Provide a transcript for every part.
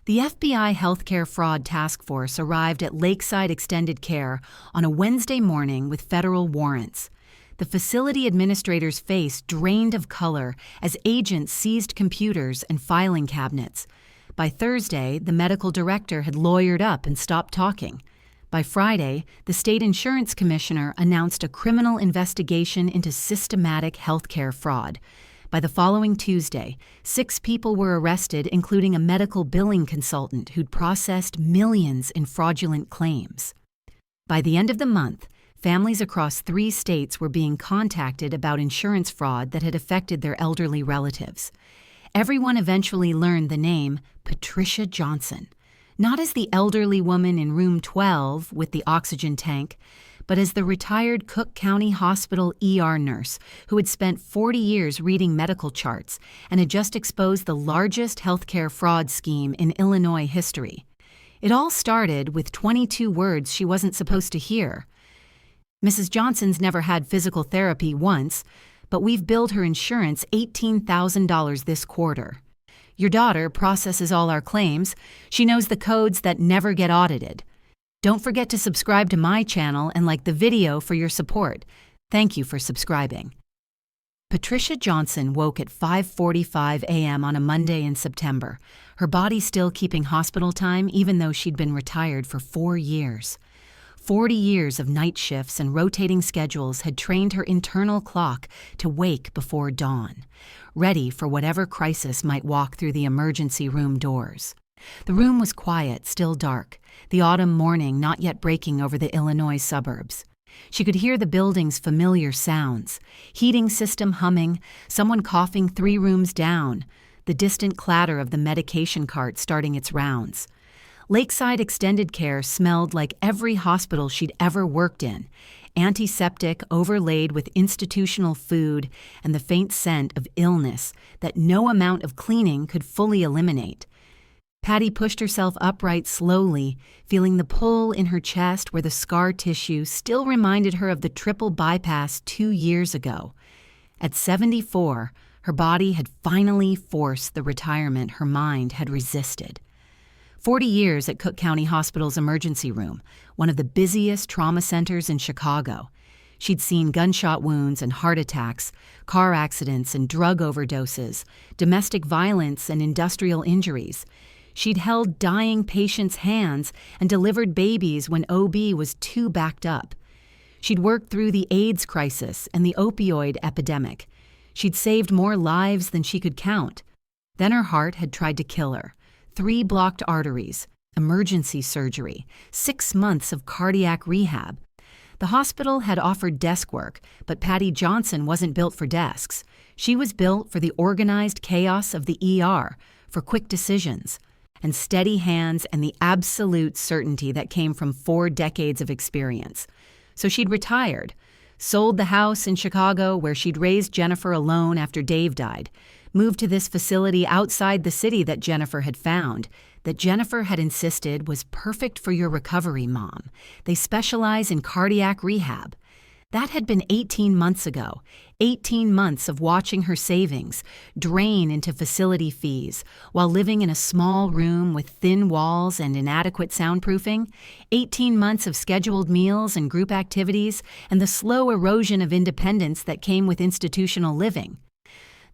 The FBI Healthcare Fraud Task Force arrived at Lakeside Extended Care on a Wednesday morning with federal warrants. The facility administrator's face drained of color as agents seized computers and filing cabinets. By Thursday, the medical director had lawyered up and stopped talking. By Friday, the state insurance commissioner announced a criminal investigation into systematic healthcare fraud. By the following Tuesday, 6 people were arrested, including a medical billing consultant who'd processed millions in fraudulent claims. By the end of the month, families across 3 states were being contacted about insurance fraud that had affected their elderly relatives. Everyone eventually learned the name Patricia Johnson, not as the elderly woman in room 12 with the oxygen tank, but as the retired Cook County Hospital ER nurse who had spent 40 years reading medical charts and had just exposed the largest healthcare fraud scheme in Illinois history. It all started with 22 words she wasn't supposed to hear. Mrs. Johnson's never had physical therapy once, but we've billed her insurance $18,000 this quarter. Your daughter processes all our claims. She knows the codes that never get audited. Don't forget to subscribe to my channel and like the video for your support. Thank you for subscribing. Patricia Johnson woke at 5:45 a.m. on a Monday in September, her body still keeping hospital time even though she'd been retired for 4 years. 40 years of night shifts and rotating schedules had trained her internal clock to wake before dawn, ready for whatever crisis might walk through the emergency room doors. The room was quiet, still dark, the autumn morning not yet breaking over the Illinois suburbs. She could hear the building's familiar sounds, heating system humming, someone coughing 3 rooms down, the distant clatter of the medication cart starting its rounds. Lakeside Extended Care smelled like every hospital she'd ever worked in, antiseptic overlaid with institutional food and the faint scent of illness that no amount of cleaning could fully eliminate. Patty pushed herself upright slowly, feeling the pull in her chest where the scar tissue still reminded her of the triple bypass 2 years ago. At 74, her body had finally forced the retirement her mind had resisted. 40 years at Cook County Hospital's emergency room, one of the busiest trauma centers in Chicago. She'd seen gunshot wounds and heart attacks, car accidents and drug overdoses, domestic violence and industrial injuries. She'd held dying patients' hands and delivered babies when OB was too backed up. She'd worked through the AIDS crisis and the opioid epidemic. She'd saved more lives than she could count. Then her heart had tried to kill her. 3 blocked arteries, emergency surgery, 6 months of cardiac rehab. The hospital had offered desk work, but Patty Johnson wasn't built for desks. She was built for the organized chaos of the ER, for quick decisions, and steady hands and the absolute certainty that came from 4 decades of experience. So she'd retired, sold the house in Chicago where she'd raised Jennifer alone after Dave died, moved to this facility outside the city that Jennifer had found, that Jennifer had insisted was perfect for your recovery, Mom. They specialize in cardiac rehab. That had been 18 months ago, 18 months of watching her savings drain into facility fees while living in a small room with thin walls and inadequate soundproofing, 18 months of scheduled meals and group activities, and the slow erosion of independence that came with institutional living.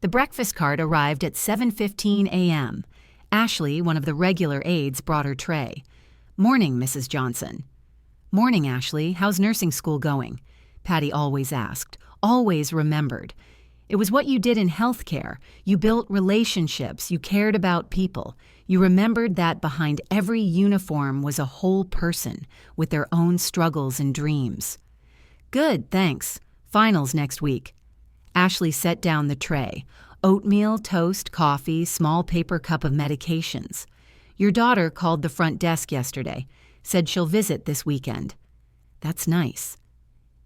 The breakfast cart arrived at 7:15 a.m. Ashley, one of the regular aides, brought her tray. "Morning, Mrs. Johnson." "Morning, Ashley. How's nursing school going?" Patty always asked, always remembered. It was what you did in healthcare. You built relationships. You cared about people. You remembered that behind every uniform was a whole person with their own struggles and dreams. "Good, thanks. Finals next week." Ashley set down the tray. Oatmeal, toast, coffee, small paper cup of medications. "Your daughter called the front desk yesterday. Said she'll visit this weekend." "That's nice."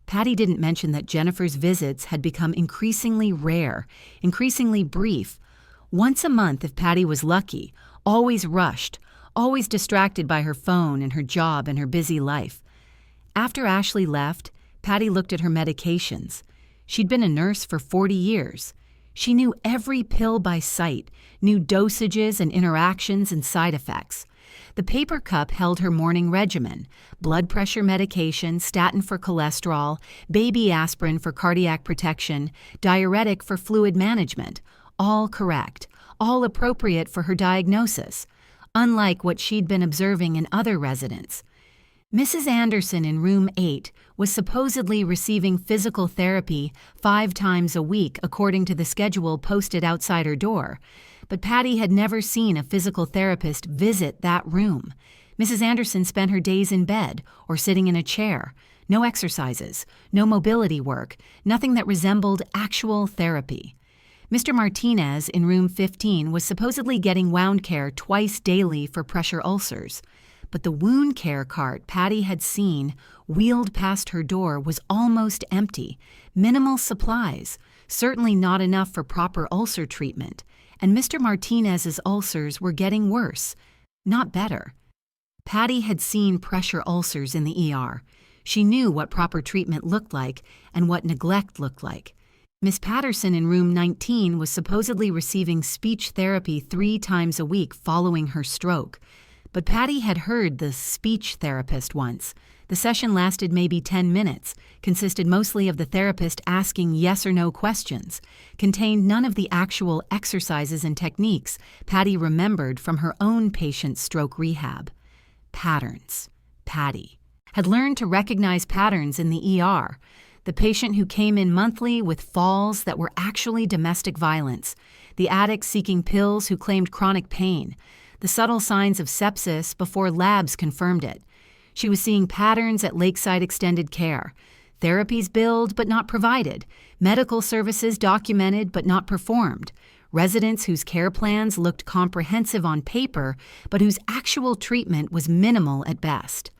Patty didn't mention that Jennifer's visits had become increasingly rare, increasingly brief. Once a month if Patty was lucky, always rushed, always distracted by her phone and her job and her busy life. After Ashley left, Patty looked at her medications. She'd been a nurse for 40 years. She knew every pill by sight, knew dosages and interactions and side effects. The paper cup held her morning regimen: blood pressure medication, statin for cholesterol, baby aspirin for cardiac protection, diuretic for fluid management, all correct, all appropriate for her diagnosis, unlike what she'd been observing in other residents. Mrs. Anderson in room 8 was supposedly receiving physical therapy 5 times a week according to the schedule posted outside her door, but Patty had never seen a physical therapist visit that room. Mrs. Anderson spent her days in bed or sitting in a chair. No exercises, no mobility work, nothing that resembled actual therapy. Mr. Martinez in room 15 was supposedly getting wound care twice daily for pressure ulcers. But the wound care cart Patty had seen wheeled past her door was almost empty, minimal supplies, certainly not enough for proper ulcer treatment, and Mr. Martinez's ulcers were getting worse, not better. Patty had seen pressure ulcers in the ER. She knew what proper treatment looked like and what neglect looked like. Miss Patterson in room 19 was supposedly receiving speech therapy 3 times a week following her stroke. But Patty had heard the speech therapist once. The session lasted maybe 10 minutes, consisted mostly of the therapist asking yes or no questions, contained none of the actual exercises and techniques Patty remembered from her own patient's stroke rehab. Patterns. Patty had learned to recognize patterns in the ER. The patient who came in monthly with falls that were actually domestic violence, the addict seeking pills who claimed chronic pain, the subtle signs of sepsis before labs confirmed it. She was seeing patterns at Lakeside Extended Care. Therapies billed but not provided. Medical services documented but not performed. Residents whose care plans looked comprehensive on paper but whose actual treatment was minimal at best.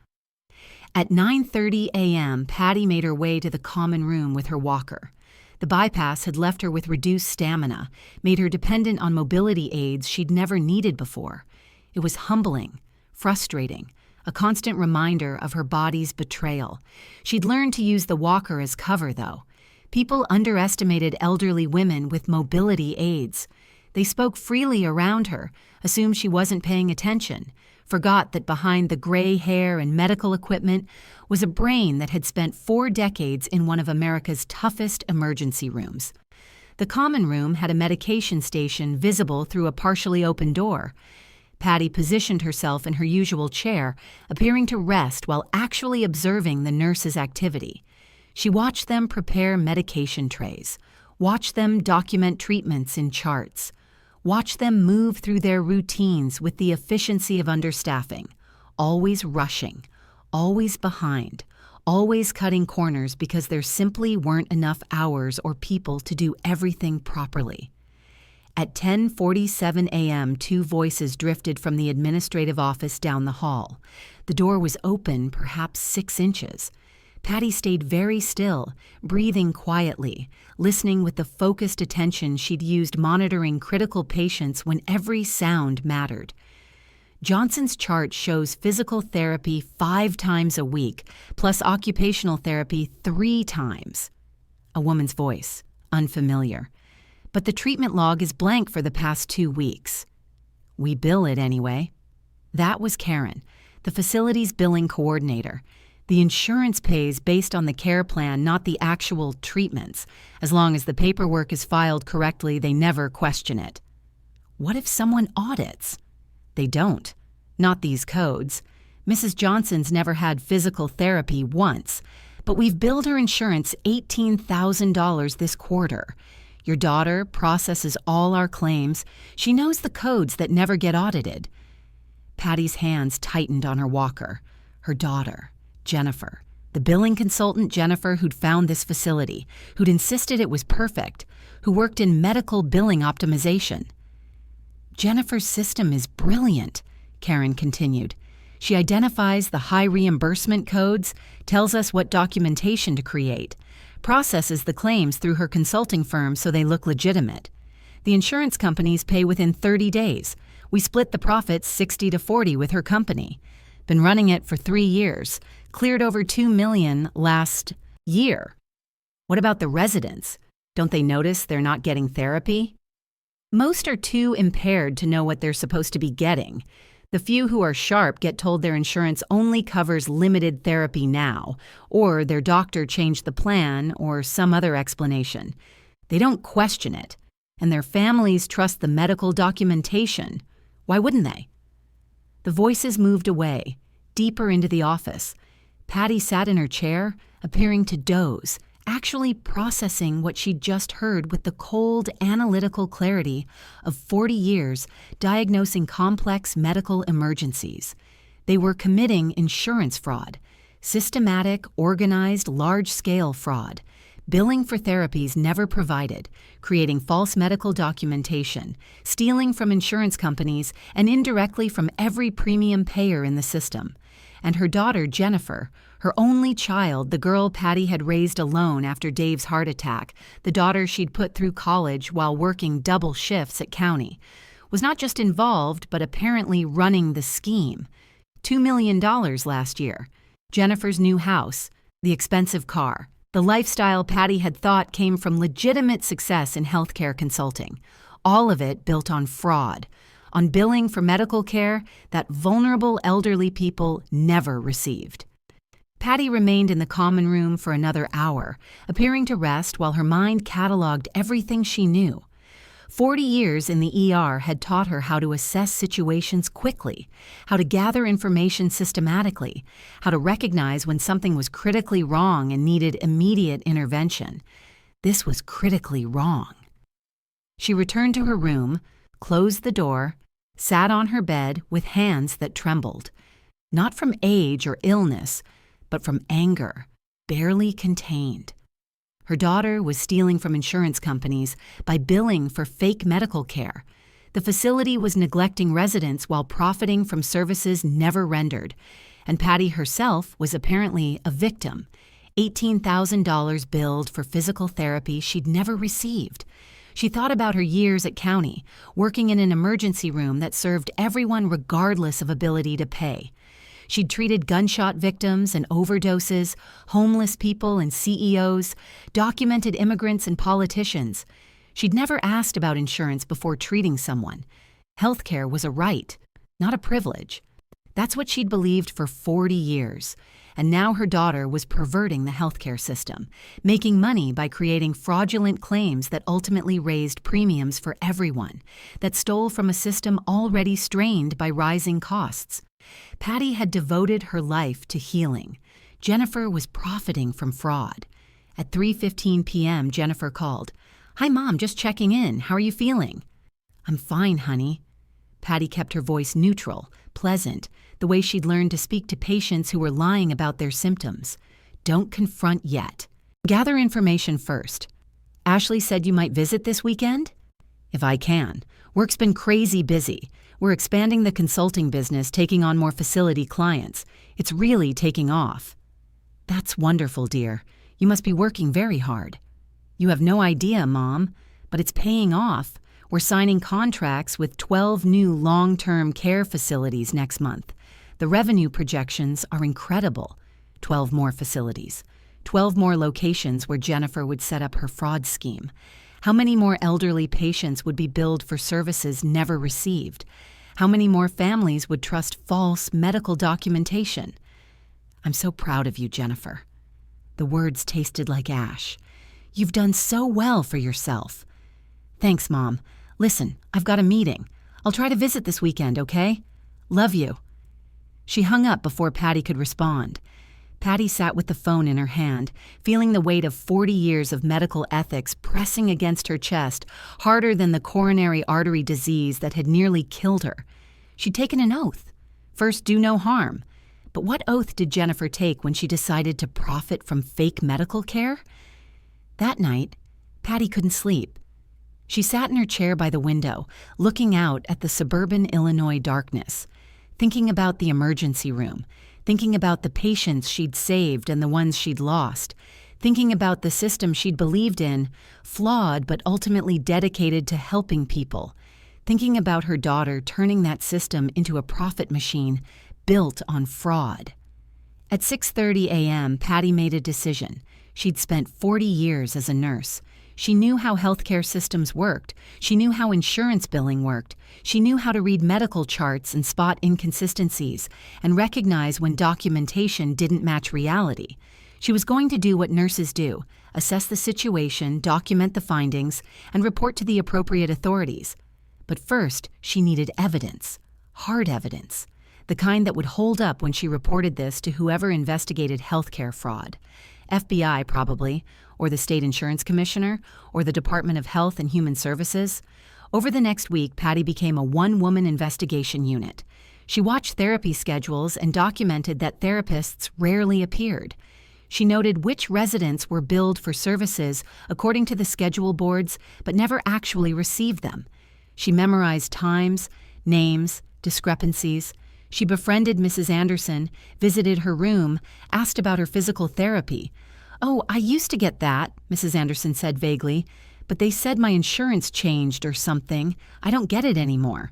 At 9:30 a.m., Patty made her way to the common room with her walker. The bypass had left her with reduced stamina, made her dependent on mobility aids she'd never needed before. It was humbling, frustrating, a constant reminder of her body's betrayal. She'd learned to use the walker as cover, though. People underestimated elderly women with mobility aids. They spoke freely around her, assumed she wasn't paying attention, forgot that behind the gray hair and medical equipment was a brain that had spent 4 decades in one of America's toughest emergency rooms. The common room had a medication station visible through a partially open door. Patty positioned herself in her usual chair, appearing to rest while actually observing the nurses' activity. She watched them prepare medication trays, watched them document treatments in charts, watched them move through their routines with the efficiency of understaffing, always rushing, always behind, always cutting corners because there simply weren't enough hours or people to do everything properly. At 10:47 a.m., 2 voices drifted from the administrative office down the hall. The door was open, perhaps 6 inches. Patty stayed very still, breathing quietly, listening with the focused attention she'd used monitoring critical patients when every sound mattered. Johnson's chart shows physical therapy 5 times a week, plus occupational therapy 3 times. A woman's voice, unfamiliar. But the treatment log is blank for the past 2 weeks. We bill it anyway. That was Karen, the facility's billing coordinator. The insurance pays based on the care plan, not the actual treatments. As long as the paperwork is filed correctly, they never question it. What if someone audits? They don't. Not these codes. Mrs. Johnson's never had physical therapy once, but we've billed her insurance $18,000 this quarter. Your daughter processes all our claims. She knows the codes that never get audited. Patty's hands tightened on her walker. Her daughter, Jennifer. The billing consultant Jennifer who'd found this facility, who'd insisted it was perfect, who worked in medical billing optimization. Jennifer's system is brilliant, Karen continued. She identifies the high reimbursement codes, tells us what documentation to create, processes the claims through her consulting firm so they look legitimate. The insurance companies pay within 30 days. We split the profits 60-40 with her company. Been running it for 3 years. Cleared over $2 million last year. What about the residents? Don't they notice they're not getting therapy? Most are too impaired to know what they're supposed to be getting. The few who are sharp get told their insurance only covers limited therapy now, or their doctor changed the plan, or some other explanation. They don't question it, and their families trust the medical documentation. Why wouldn't they? The voices moved away, deeper into the office. Patty sat in her chair, appearing to doze, actually processing what she'd just heard with the cold, analytical clarity of 40 years diagnosing complex medical emergencies. They were committing insurance fraud, systematic, organized, large-scale fraud, billing for therapies never provided, creating false medical documentation, stealing from insurance companies and indirectly from every premium payer in the system. And her daughter, Jennifer, her only child, the girl Patty had raised alone after Dave's heart attack, the daughter she'd put through college while working double shifts at County, was not just involved but apparently running the scheme. $2 million last year. Jennifer's new house, the expensive car, the lifestyle Patty had thought came from legitimate success in healthcare consulting. All of it built on fraud, on billing for medical care that vulnerable elderly people never received. Patty remained in the common room for another hour, appearing to rest while her mind cataloged everything she knew. 40 years in the ER had taught her how to assess situations quickly, how to gather information systematically, how to recognize when something was critically wrong and needed immediate intervention. This was critically wrong. She returned to her room, closed the door, sat on her bed with hands that trembled, not from age or illness, but from anger, barely contained. Her daughter was stealing from insurance companies by billing for fake medical care. The facility was neglecting residents while profiting from services never rendered, and Patty herself was apparently a victim. $18,000 billed for physical therapy she'd never received. She thought about her years at County, working in an emergency room that served everyone regardless of ability to pay. She'd treated gunshot victims and overdoses, homeless people and CEOs, documented immigrants and politicians. She'd never asked about insurance before treating someone. Healthcare was a right, not a privilege. That's what she'd believed for 40 years. And now her daughter was perverting the healthcare system, making money by creating fraudulent claims that ultimately raised premiums for everyone, that stole from a system already strained by rising costs. Patty had devoted her life to healing. Jennifer was profiting from fraud. At 3:15 p.m., Jennifer called. "Hi, Mom, just checking in. How are you feeling?" "I'm fine, honey." Patty kept her voice neutral, pleasant, the way she'd learned to speak to patients who were lying about their symptoms. Don't confront yet. Gather information first. Ashley said you might visit this weekend? If I can. Work's been crazy busy. We're expanding the consulting business, taking on more facility clients. It's really taking off. That's wonderful, dear. You must be working very hard. You have no idea, Mom, but it's paying off. We're signing contracts with 12 new long-term care facilities next month. The revenue projections are incredible. 12 more facilities. 12 more locations where Jennifer would set up her fraud scheme. How many more elderly patients would be billed for services never received? How many more families would trust false medical documentation? I'm so proud of you, Jennifer. The words tasted like ash. You've done so well for yourself. Thanks, Mom. Listen, I've got a meeting. I'll try to visit this weekend, okay? Love you. She hung up before Patty could respond. Patty sat with the phone in her hand, feeling the weight of 40 years of medical ethics pressing against her chest, harder than the coronary artery disease that had nearly killed her. She'd taken an oath. First, do no harm. But what oath did Jennifer take when she decided to profit from fake medical care? That night, Patty couldn't sleep. She sat in her chair by the window, looking out at the suburban Illinois darkness, thinking about the emergency room, thinking about the patients she'd saved and the ones she'd lost, thinking about the system she'd believed in, flawed but ultimately dedicated to helping people, thinking about her daughter turning that system into a profit machine built on fraud. At 6:30 a.m., Patty made a decision. She'd spent 40 years as a nurse. She knew how healthcare systems worked. She knew how insurance billing worked. She knew how to read medical charts and spot inconsistencies and recognize when documentation didn't match reality. She was going to do what nurses do: assess the situation, document the findings, and report to the appropriate authorities. But first, she needed evidence. Hard evidence. The kind that would hold up when she reported this to whoever investigated healthcare fraud. FBI, probably, or the State Insurance Commissioner, or the Department of Health and Human Services. Over the next week, Patty became a one-woman investigation unit. She watched therapy schedules and documented that therapists rarely appeared. She noted which residents were billed for services according to the schedule boards, but never actually received them. She memorized times, names, discrepancies. She befriended Mrs. Anderson, visited her room, asked about her physical therapy. "Oh, I used to get that," Mrs. Anderson said vaguely, "but they said my insurance changed or something. I don't get it anymore."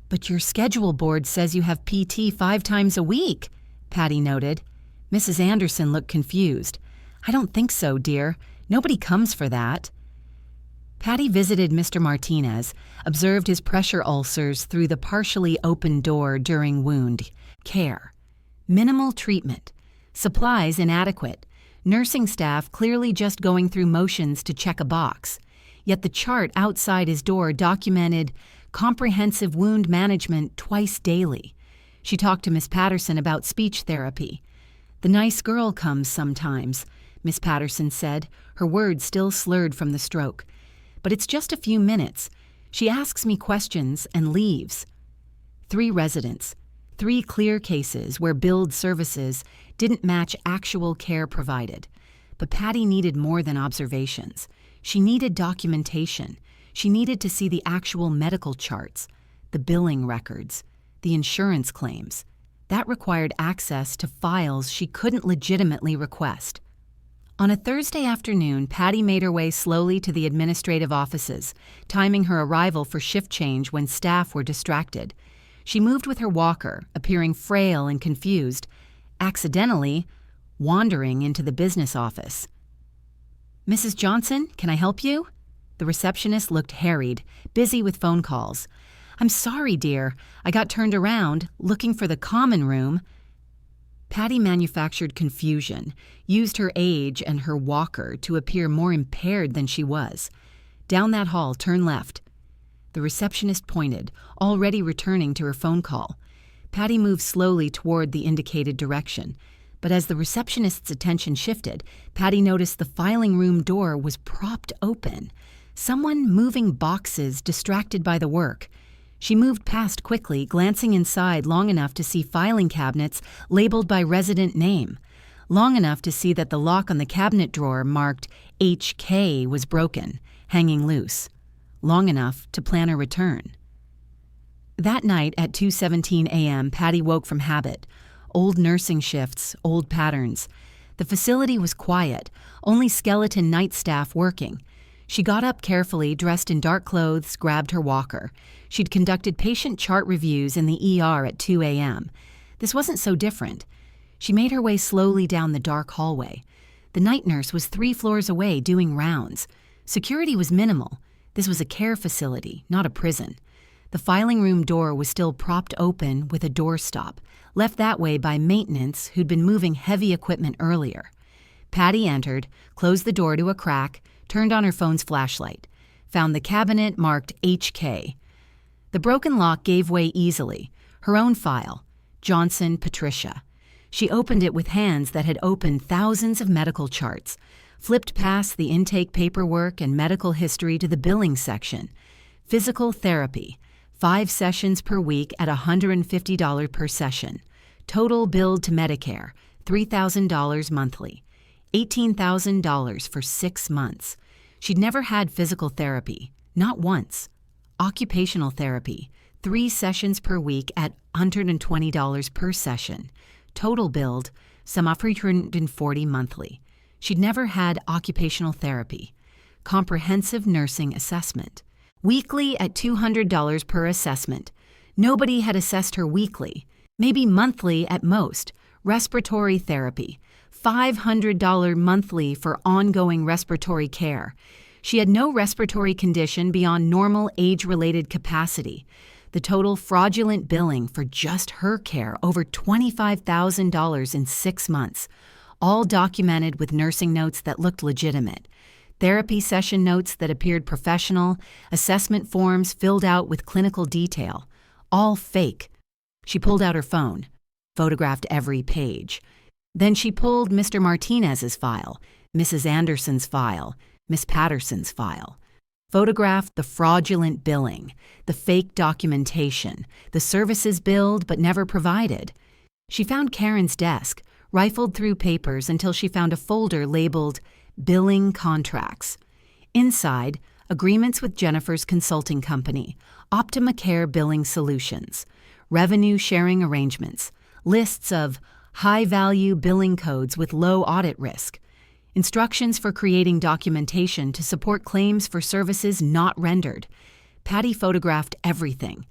"But your schedule board says you have PT 5 times a week," Patty noted. Mrs. Anderson looked confused. "I don't think so, dear. Nobody comes for that." Patty visited Mr. Martinez, observed his pressure ulcers through the partially open door during wound care. Minimal treatment. Supplies inadequate. Nursing staff clearly just going through motions to check a box. Yet the chart outside his door documented comprehensive wound management twice daily. She talked to Miss Patterson about speech therapy. "The nice girl comes sometimes," Miss Patterson said, her words still slurred from the stroke. "But it's just a few minutes. She asks me questions and leaves." 3 residents, 3 clear cases where billed services didn't match actual care provided. But Patty needed more than observations. She needed documentation. She needed to see the actual medical charts, the billing records, the insurance claims. That required access to files she couldn't legitimately request. On a Thursday afternoon, Patty made her way slowly to the administrative offices, timing her arrival for shift change when staff were distracted. She moved with her walker, appearing frail and confused, accidentally wandering into the business office. "Mrs. Johnson, can I help you?" The receptionist looked harried, busy with phone calls. "I'm sorry, dear. I got turned around, looking for the common room." Patty manufactured confusion, used her age and her walker to appear more impaired than she was. "Down that hall, turn left." The receptionist pointed, already returning to her phone call. Patty moved slowly toward the indicated direction. But as the receptionist's attention shifted, Patty noticed the filing room door was propped open. Someone moving boxes, distracted by the work. She moved past quickly, glancing inside long enough to see filing cabinets labeled by resident name, long enough to see that the lock on the cabinet drawer marked HK was broken, hanging loose, long enough to plan a return. That night at 2:17 a.m., Patty woke from habit. Old nursing shifts, old patterns. The facility was quiet, only skeleton night staff working. She got up carefully, dressed in dark clothes, grabbed her walker. She'd conducted patient chart reviews in the ER at 2 a.m. This wasn't so different. She made her way slowly down the dark hallway. The night nurse was 3 floors away doing rounds. Security was minimal. This was a care facility, not a prison. The filing room door was still propped open with a doorstop, left that way by maintenance who'd been moving heavy equipment earlier. Patty entered, closed the door to a crack, turned on her phone's flashlight, found the cabinet marked HK. The broken lock gave way easily. Her own file, Johnson, Patricia. She opened it with hands that had opened thousands of medical charts, flipped past the intake paperwork and medical history to the billing section. Physical therapy, 5 sessions per week at $150 per session. Total billed to Medicare, $3,000 monthly. $18,000 for 6 months. She'd never had physical therapy, not once. Occupational therapy, 3 sessions per week at $120 per session. Total billed, some offer $140 monthly. She'd never had occupational therapy. Comprehensive nursing assessment. Weekly at $200 per assessment. Nobody had assessed her weekly, maybe monthly at most. Respiratory therapy. $500 monthly for ongoing respiratory care. She had no respiratory condition beyond normal age-related capacity. The total fraudulent billing for just her care, over $25,000 in 6 months, all documented with nursing notes that looked legitimate, therapy session notes that appeared professional, assessment forms filled out with clinical detail, all fake. She pulled out her phone, photographed every page. Then she pulled Mr. Martinez's file, Mrs. Anderson's file, Miss Patterson's file. Photographed the fraudulent billing, the fake documentation, the services billed but never provided. She found Karen's desk, rifled through papers until she found a folder labeled Billing Contracts. Inside, agreements with Jennifer's consulting company, Optima Care Billing Solutions, revenue sharing arrangements, lists of high-value billing codes with low audit risk, instructions for creating documentation to support claims for services not rendered. Patty photographed everything.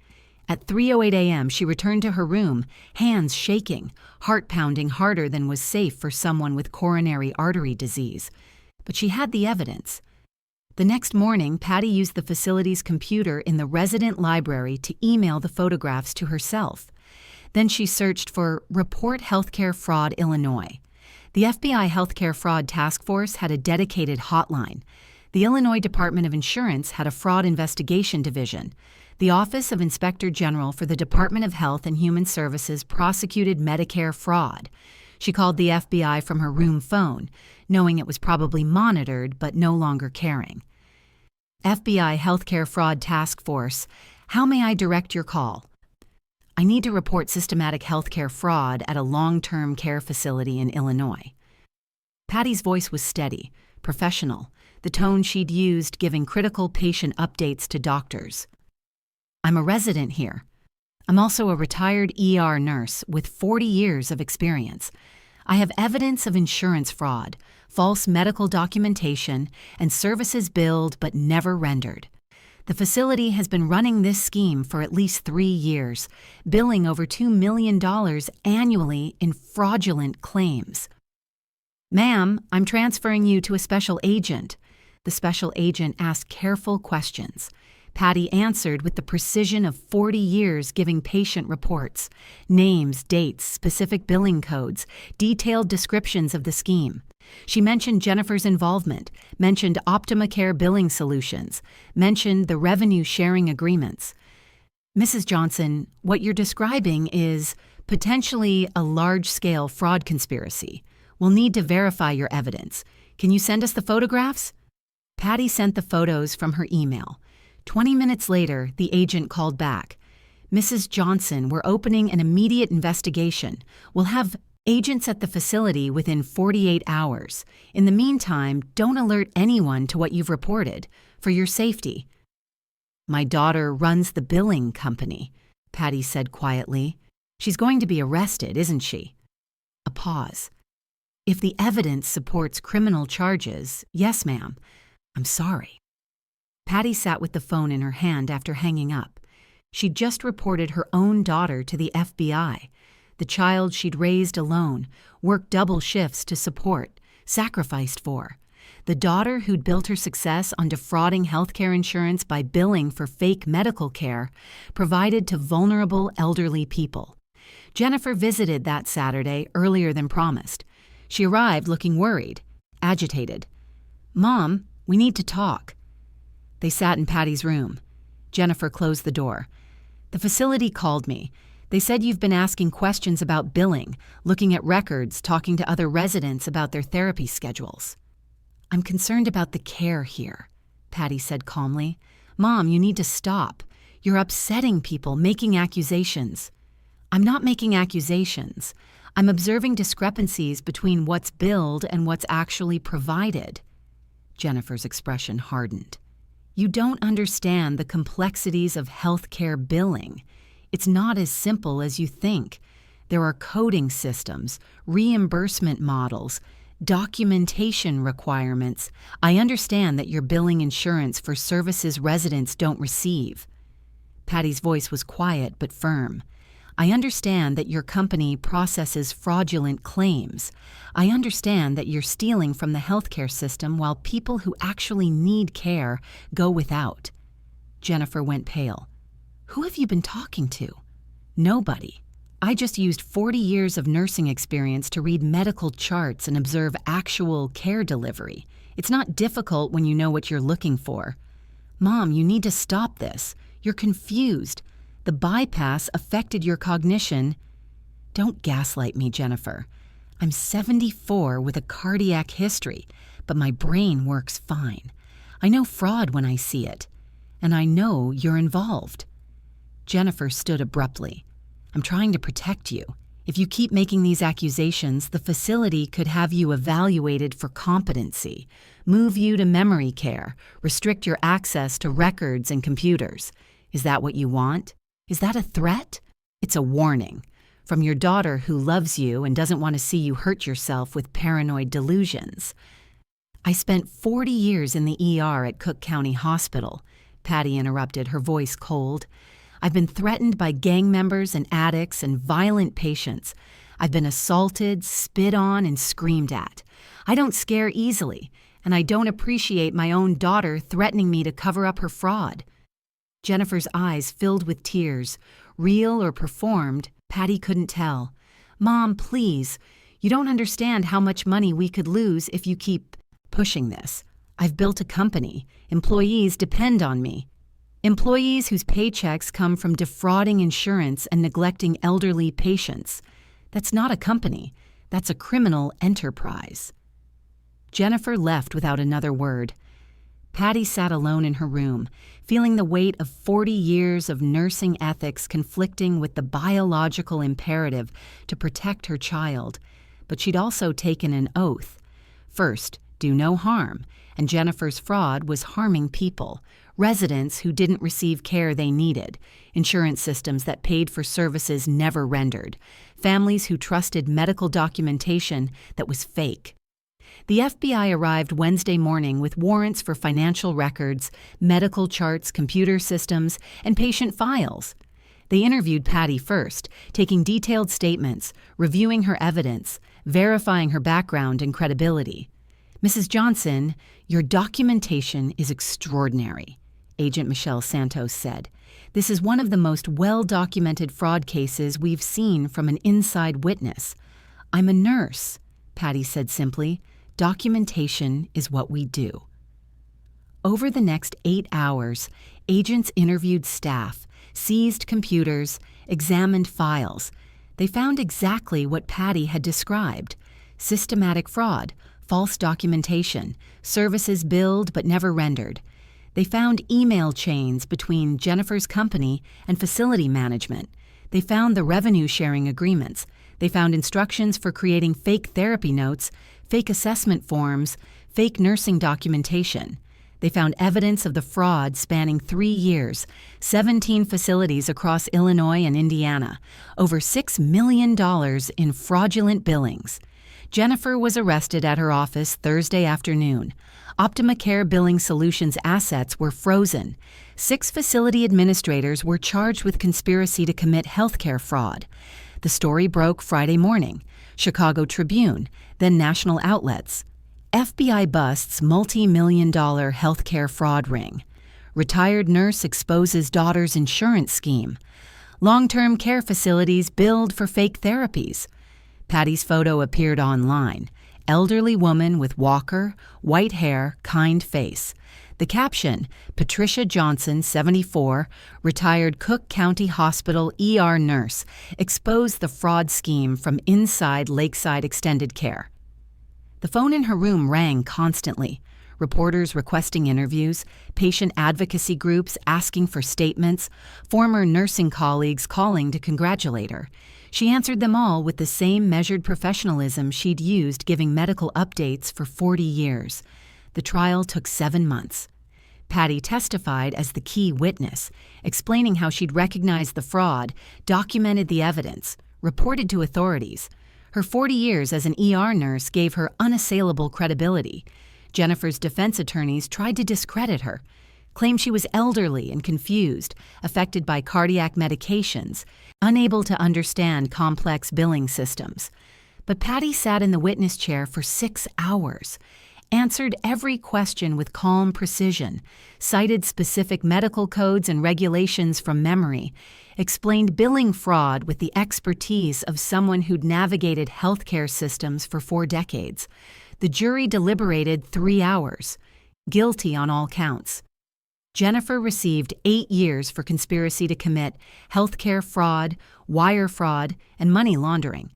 At 3:08 a.m., she returned to her room, hands shaking, heart pounding harder than was safe for someone with coronary artery disease. But she had the evidence. The next morning, Patty used the facility's computer in the resident library to email the photographs to herself. Then she searched for Report Healthcare Fraud Illinois. The FBI Healthcare Fraud Task Force had a dedicated hotline. The Illinois Department of Insurance had a fraud investigation division. The Office of Inspector General for the Department of Health and Human Services prosecuted Medicare fraud. She called the FBI from her room phone, knowing it was probably monitored but no longer caring. FBI Healthcare Fraud Task Force, how may I direct your call? I need to report systematic healthcare fraud at a long-term care facility in Illinois. Patty's voice was steady, professional, the tone she'd used giving critical patient updates to doctors. I'm a resident here. I'm also a retired ER nurse with 40 years of experience. I have evidence of insurance fraud, false medical documentation, and services billed but never rendered. The facility has been running this scheme for at least 3 years, billing over $2 million annually in fraudulent claims. Ma'am, I'm transferring you to a special agent. The special agent asked careful questions. Patty answered with the precision of 40 years giving patient reports, names, dates, specific billing codes, detailed descriptions of the scheme. She mentioned Jennifer's involvement, mentioned Optima Care Billing Solutions, mentioned the revenue sharing agreements. Mrs. Johnson, what you're describing is potentially a large-scale fraud conspiracy. We'll need to verify your evidence. Can you send us the photographs? Patty sent the photos from her email. 20 minutes later, the agent called back. Mrs. Johnson, we're opening an immediate investigation. We'll have agents at the facility within 48 hours. In the meantime, don't alert anyone to what you've reported, for your safety. My daughter runs the billing company, Patty said quietly. She's going to be arrested, isn't she? A pause. If the evidence supports criminal charges, yes, ma'am. I'm sorry. Patty sat with the phone in her hand after hanging up. She'd just reported her own daughter to the FBI. The child she'd raised alone, worked double shifts to support, sacrificed for. The daughter who'd built her success on defrauding healthcare insurance by billing for fake medical care provided to vulnerable elderly people. Jennifer visited that Saturday earlier than promised. She arrived looking worried, agitated. Mom, we need to talk. They sat in Patty's room. Jennifer closed the door. The facility called me. They said you've been asking questions about billing, looking at records, talking to other residents about their therapy schedules. I'm concerned about the care here, Patty said calmly. Mom, you need to stop. You're upsetting people, making accusations. I'm not making accusations. I'm observing discrepancies between what's billed and what's actually provided. Jennifer's expression hardened. You don't understand the complexities of healthcare billing. It's not as simple as you think. There are coding systems, reimbursement models, documentation requirements. I understand that you're billing insurance for services residents don't receive. Patty's voice was quiet but firm. I understand that your company processes fraudulent claims. I understand that you're stealing from the healthcare system while people who actually need care go without." Jennifer went pale. "Who have you been talking to?" "Nobody. I just used 40 years of nursing experience to read medical charts and observe actual care delivery. It's not difficult when you know what you're looking for." "Mom, you need to stop this. You're confused. The bypass affected your cognition." "Don't gaslight me, Jennifer. I'm 74 with a cardiac history, but my brain works fine. I know fraud when I see it, and I know you're involved." Jennifer stood abruptly. "I'm trying to protect you. If you keep making these accusations, the facility could have you evaluated for competency, move you to memory care, restrict your access to records and computers. Is that what you want? Is that a threat? It's a warning from your daughter who loves you and doesn't want to see you hurt yourself with paranoid delusions." "I spent 40 years in the ER at Cook County Hospital," Patty interrupted, her voice cold. "I've been threatened by gang members and addicts and violent patients. I've been assaulted, spit on, and screamed at. I don't scare easily, and I don't appreciate my own daughter threatening me to cover up her fraud." Jennifer's eyes filled with tears. Real or performed, Patty couldn't tell. "Mom, please. You don't understand how much money we could lose if you keep pushing this. I've built a company. Employees depend on me. Employees whose paychecks come from defrauding insurance and neglecting elderly patients. That's not a company. That's a criminal enterprise." Jennifer left without another word. Patty sat alone in her room, feeling the weight of 40 years of nursing ethics conflicting with the biological imperative to protect her child. But she'd also taken an oath. First, do no harm, and Jennifer's fraud was harming people, residents who didn't receive care they needed, insurance systems that paid for services never rendered, families who trusted medical documentation that was fake. The FBI arrived Wednesday morning with warrants for financial records, medical charts, computer systems, and patient files. They interviewed Patty first, taking detailed statements, reviewing her evidence, verifying her background and credibility. "Mrs. Johnson, your documentation is extraordinary," Agent Michelle Santos said. "This is one of the most well-documented fraud cases we've seen from an inside witness." "I'm a nurse," Patty said simply. "Documentation is what we do." Over the next 8 hours, agents interviewed staff, seized computers, examined files. They found exactly what Patty had described: systematic fraud, false documentation, services billed but never rendered. They found email chains between Jennifer's company and facility management. They found the revenue-sharing agreements. They found instructions for creating fake therapy notes, fake assessment forms, fake nursing documentation. They found evidence of the fraud spanning 3 years, 17 facilities across Illinois and Indiana, over $6 million in fraudulent billings. Jennifer was arrested at her office Thursday afternoon. OptimaCare Billing Solutions assets were frozen. 6 facility administrators were charged with conspiracy to commit healthcare fraud. The story broke Friday morning. Chicago Tribune, then national outlets. FBI busts multi-million-dollar healthcare fraud ring. Retired nurse exposes daughter's insurance scheme. Long-term care facilities billed for fake therapies. Patty's photo appeared online. Elderly woman with walker, white hair, kind face. The caption, "Patricia Johnson, 74, retired Cook County Hospital ER nurse, exposed the fraud scheme from inside Lakeside Extended Care." The phone in her room rang constantly. Reporters requesting interviews, patient advocacy groups asking for statements, former nursing colleagues calling to congratulate her. She answered them all with the same measured professionalism she'd used giving medical updates for 40 years. The trial took 7 months. Patty testified as the key witness, explaining how she'd recognized the fraud, documented the evidence, reported to authorities. Her 40 years as an ER nurse gave her unassailable credibility. Jennifer's defense attorneys tried to discredit her. claimed she was elderly and confused, affected by cardiac medications, unable to understand complex billing systems. But Patty sat in the witness chair for 6 hours, answered every question with calm precision, cited specific medical codes and regulations from memory, explained billing fraud with the expertise of someone who'd navigated healthcare systems for 4 decades. The jury deliberated 3 hours, guilty on all counts. Jennifer received 8 years for conspiracy to commit healthcare fraud, wire fraud, and money laundering.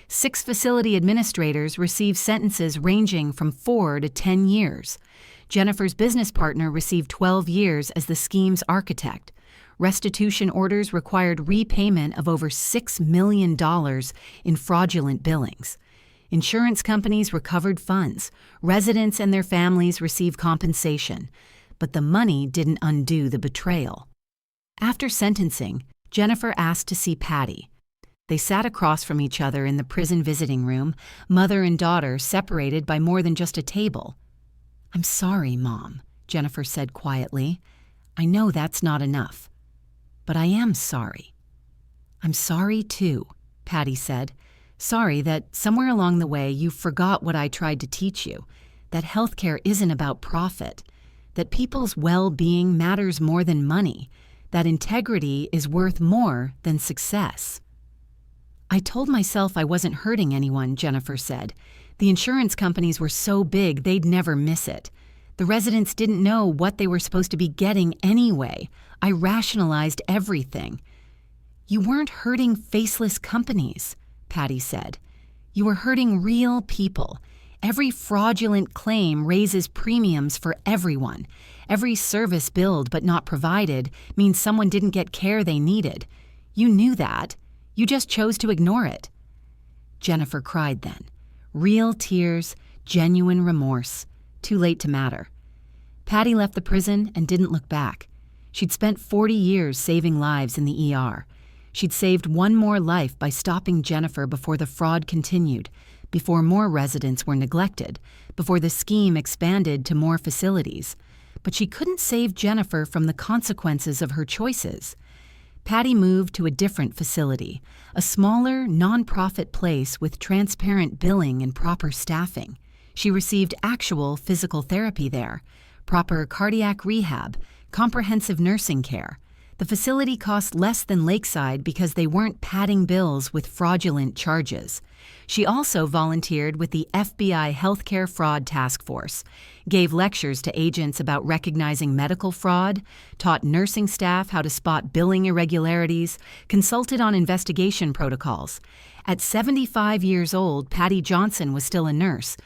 6 facility administrators received sentences ranging from 4 to 10 years. Jennifer's business partner received 12 years as the scheme's architect. Restitution orders required repayment of over $6 million in fraudulent billings. Insurance companies recovered funds. Residents and their families received compensation. But the money didn't undo the betrayal. After sentencing, Jennifer asked to see Patty. They sat across from each other in the prison visiting room, mother and daughter separated by more than just a table. "I'm sorry, Mom," Jennifer said quietly. "I know that's not enough. But I am sorry." "I'm sorry too," Patty said. "Sorry that somewhere along the way you forgot what I tried to teach you, that healthcare isn't about profit, that people's well-being matters more than money, that integrity is worth more than success." "I told myself I wasn't hurting anyone," Jennifer said. "The insurance companies were so big they'd never miss it. The residents didn't know what they were supposed to be getting anyway. I rationalized everything." "You weren't hurting faceless companies," Patty said. "You were hurting real people. Every fraudulent claim raises premiums for everyone. Every service billed but not provided means someone didn't get care they needed. You knew that. You just chose to ignore it." Jennifer cried then. Real tears, genuine remorse. Too late to matter. Patty left the prison and didn't look back. She'd spent 40 years saving lives in the ER. She'd saved one more life by stopping Jennifer before the fraud continued, before more residents were neglected, before the scheme expanded to more facilities. But she couldn't save Jennifer from the consequences of her choices. Patty moved to a different facility, a smaller, nonprofit place with transparent billing and proper staffing. She received actual physical therapy there, proper cardiac rehab, comprehensive nursing care. The facility cost less than Lakeside because they weren't padding bills with fraudulent charges. She also volunteered with the FBI Healthcare Fraud Task Force, gave lectures to agents about recognizing medical fraud, taught nursing staff how to spot billing irregularities, consulted on investigation protocols. At 75 years old, Patty Johnson was still a nurse,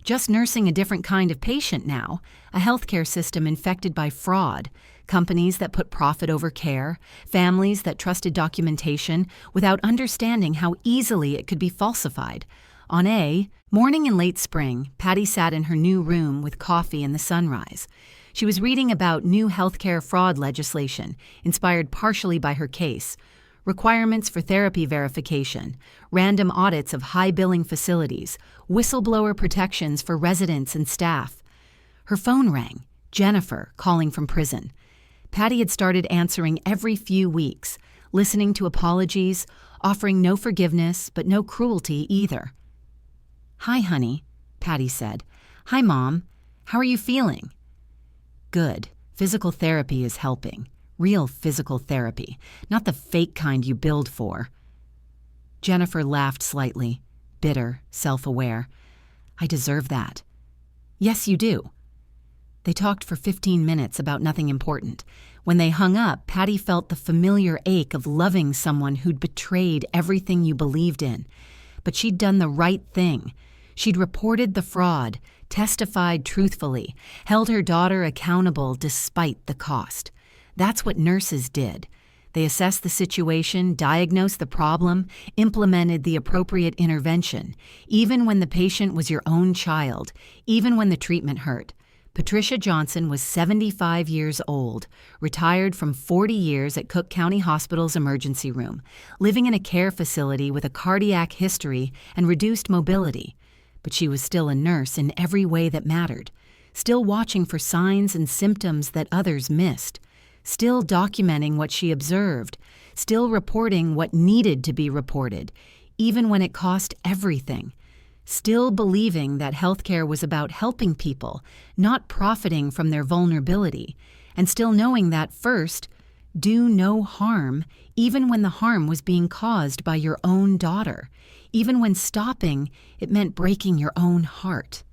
just nursing a different kind of patient now, a healthcare system infected by fraud, companies that put profit over care, families that trusted documentation without understanding how easily it could be falsified. On a morning in late spring, Patty sat in her new room with coffee and the sunrise. She was reading about new healthcare fraud legislation, inspired partially by her case, requirements for therapy verification, random audits of high-billing facilities, whistleblower protections for residents and staff. Her phone rang, Jennifer calling from prison. Patty had started answering every few weeks, listening to apologies, offering no forgiveness but no cruelty either. "Hi, honey," Patty said. "Hi, Mom. How are you feeling?" "Good. Physical therapy is helping. Real physical therapy, not the fake kind you billed for." Jennifer laughed slightly, bitter, self-aware. "I deserve that." "Yes, you do." They talked for 15 minutes about nothing important. When they hung up, Patty felt the familiar ache of loving someone who'd betrayed everything you believed in. But she'd done the right thing. She'd reported the fraud, testified truthfully, held her daughter accountable despite the cost. That's what nurses did. They assessed the situation, diagnosed the problem, implemented the appropriate intervention, even when the patient was your own child, even when the treatment hurt. Patricia Johnson was 75 years old, retired from 40 years at Cook County Hospital's emergency room, living in a care facility with a cardiac history and reduced mobility. But she was still a nurse in every way that mattered. still watching for signs and symptoms that others missed, still documenting what she observed, still reporting what needed to be reported, even when it cost everything, still believing that healthcare was about helping people, not profiting from their vulnerability, and still knowing that first, do no harm, even when the harm was being caused by your own daughter, even when stopping, it meant breaking your own heart.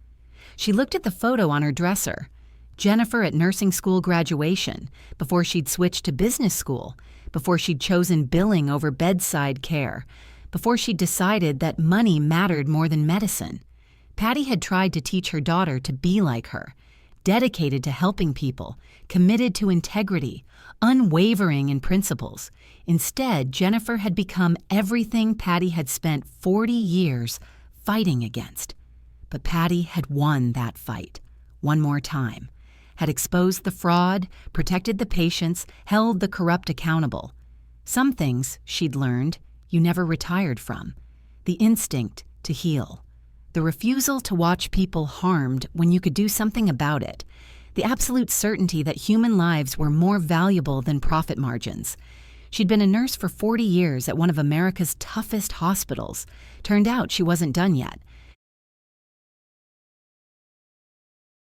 She looked at the photo on her dresser. Jennifer at nursing school graduation, before she'd switched to business school, before she'd chosen billing over bedside care, before she'd decided that money mattered more than medicine. Patty had tried to teach her daughter to be like her, dedicated to helping people, committed to integrity, unwavering in principles. Instead, Jennifer had become everything Patty had spent 40 years fighting against. But Patty had won that fight, one more time, had exposed the fraud, protected the patients, held the corrupt accountable. Some things, she'd learned, you never retired from. The instinct to heal. The refusal to watch people harmed when you could do something about it. The absolute certainty that human lives were more valuable than profit margins. She'd been a nurse for 40 years at one of America's toughest hospitals. Turned out she wasn't done yet.